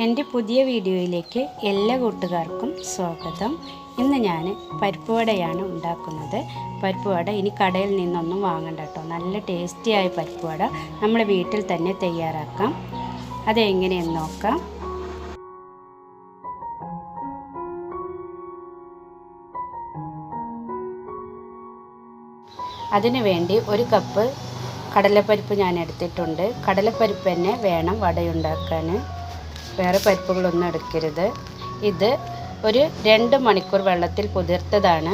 എൻ്റെ പുതിയ വീഡിയോയിലേക്ക് എല്ലാ കൂട്ടുകാർക്കും സ്വാഗതം. ഇന്ന് ഞാൻ പരിപ്പ് വടയാണ് ഉണ്ടാക്കുന്നത്. പരിപ്പ് വട ഇനി കടയിൽ നിന്നൊന്നും വാങ്ങണ്ട കേട്ടോ. നല്ല ടേസ്റ്റിയായ പരിപ്പ് വട നമ്മുടെ വീട്ടിൽ തന്നെ തയ്യാറാക്കാം. അതെങ്ങനെയെന്ന് നോക്കാം. അതിനു വേണ്ടി 1 കപ്പ് കടലപ്പരിപ്പ് ഞാൻ എടുത്തിട്ടുണ്ട്. കടലപ്പരിപ്പ് തന്നെ വേണം വടയുണ്ടാക്കാൻ, വേറെ പരിപ്പുകളൊന്നും എടുക്കരുത്. ഇത് ഒരു 2 മണിക്കൂർ വെള്ളത്തിൽ കുതിർത്തതാണ്.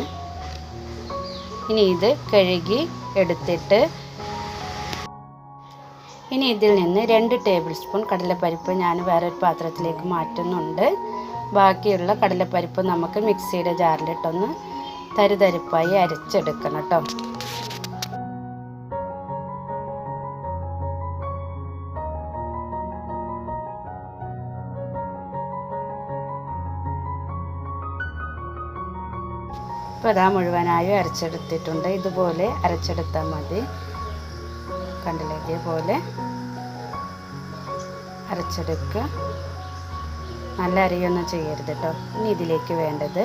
ഇനി ഇത് കഴുകി എടുത്തിട്ട് ഇനി ഇതിൽ നിന്ന് 2 ടേബിൾ സ്പൂൺ കടലപ്പരിപ്പ് ഞാൻ വേറൊരു പാത്രത്തിലേക്ക് മാറ്റുന്നുണ്ട്. ബാക്കിയുള്ള കടലപ്പരിപ്പ് നമുക്ക് മിക്സിയുടെ ജാറിലിട്ടൊന്ന് തരിതരിപ്പായി അരച്ചെടുക്കണം കേട്ടോ. ഇപ്പോൾ ഇതാ മുഴുവനായും അരച്ചെടുത്തിട്ടുണ്ട്. ഇതുപോലെ അരച്ചെടുത്താൽ മതി. കണ്ടില്ലേ, ഇതേപോലെ അരച്ചെടുക്കുക. നല്ല അരിയൊന്നും ചെയ്യരുത് കേട്ടോ. ഇനി ഇതിലേക്ക് വേണ്ടത്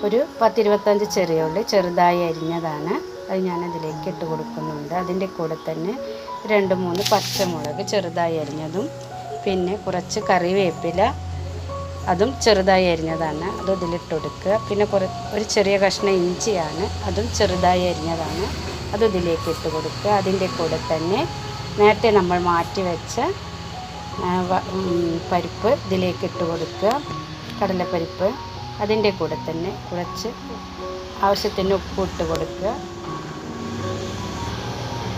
ഒരു 10-25 ചെറിയ ഉള്ളി ചെറുതായി അരിഞ്ഞതാണ്. അത് ഞാൻ അതിലേക്ക് ഇട്ട് കൊടുക്കുന്നുണ്ട്. അതിൻ്റെ കൂടെ തന്നെ 2-3 പച്ചമുളക് ചെറുതായി അരിഞ്ഞതും, പിന്നെ കുറച്ച് കറിവേപ്പില അതും ചെറുതായി അരിഞ്ഞതാണ്, അത് ഇതിലിട്ട് കൊടുക്കുക. പിന്നെ ഒരു ചെറിയ കഷ്ണം ഇഞ്ചിയാണ്, അതും ചെറുതായി അരിഞ്ഞതാണ്, അത് ഇതിലേക്ക് ഇട്ട് കൊടുക്കുക. അതിൻ്റെ കൂടെ തന്നെ നേരത്തെ നമ്മൾ മാറ്റി വെച്ച പരിപ്പ് ഇതിലേക്ക് ഇട്ട് കൊടുക്കുക, കടലപ്പരിപ്പ്. അതിൻ്റെ കൂടെ തന്നെ കുറച്ച് ആവശ്യത്തിന് ഉപ്പ് ഇട്ട് കൊടുക്കുക.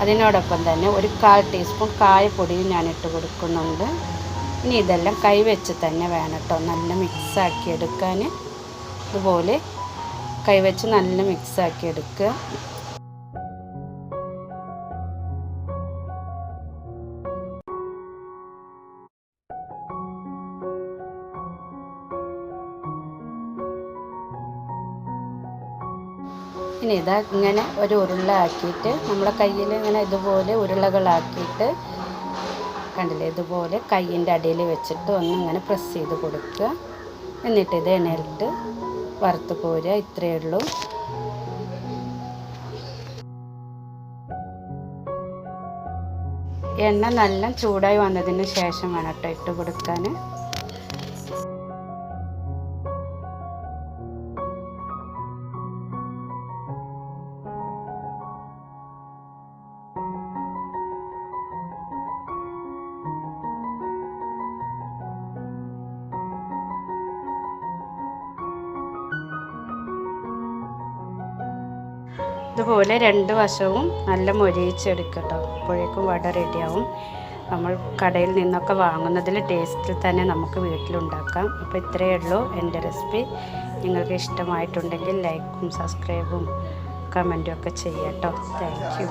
അതിനോടൊപ്പം തന്നെ ഒരു 1/4 ടീസ്പൂൺ കായപ്പൊടിയും ഞാൻ ഇട്ട് കൊടുക്കുന്നുണ്ട്. ഇനി ഇതെല്ലാം കൈവച്ച് തന്നെ വേണം കേട്ടോ നല്ല മിക്സാക്കി എടുക്കാൻ. ഇതുപോലെ കൈവച്ച് നല്ല മിക്സാക്കി എടുക്കുക. ഇനി ഇതാ ഇങ്ങനെ ഒരു ഉരുള ആക്കിയിട്ട് നമ്മളെ കയ്യിൽ ഇങ്ങനെ ഇതുപോലെ ഉരുളകളാക്കിയിട്ട് കണ്ടില്ലേ, ഇതുപോലെ കയ്യിൻ്റെ അടിയിൽ വെച്ചിട്ട് ഒന്നിങ്ങനെ പ്രസ് ചെയ്ത് കൊടുക്കുക. എന്നിട്ട് ഇത് എണ്ണയിലിട്ട് വറുത്ത് കോരുക. ഇത്രയേ ഉള്ളൂ. എണ്ണ നല്ല ചൂടായി വന്നതിന് ശേഷം വേണം കേട്ടോ ഇട്ട് കൊടുക്കാൻ. ഇതുപോലെ 2 വശവും നല്ല മൊരിയിച്ചെടുക്കട്ടോ. അപ്പോഴേക്കും വട റെഡിയാവും. നമ്മൾ കടയിൽ നിന്നൊക്കെ വാങ്ങുന്നതിൽ ടേസ്റ്റിൽ തന്നെ നമുക്ക് വീട്ടിലുണ്ടാക്കാം. അപ്പോൾ ഇത്രയേ ഉള്ളൂ എൻ്റെ റെസിപ്പി. നിങ്ങൾക്ക് ഇഷ്ടമായിട്ടുണ്ടെങ്കിൽ ലൈക്കും സബ്സ്ക്രൈബും കമൻറ്റും ഒക്കെ ചെയ്യാം കേട്ടോ. Thank you.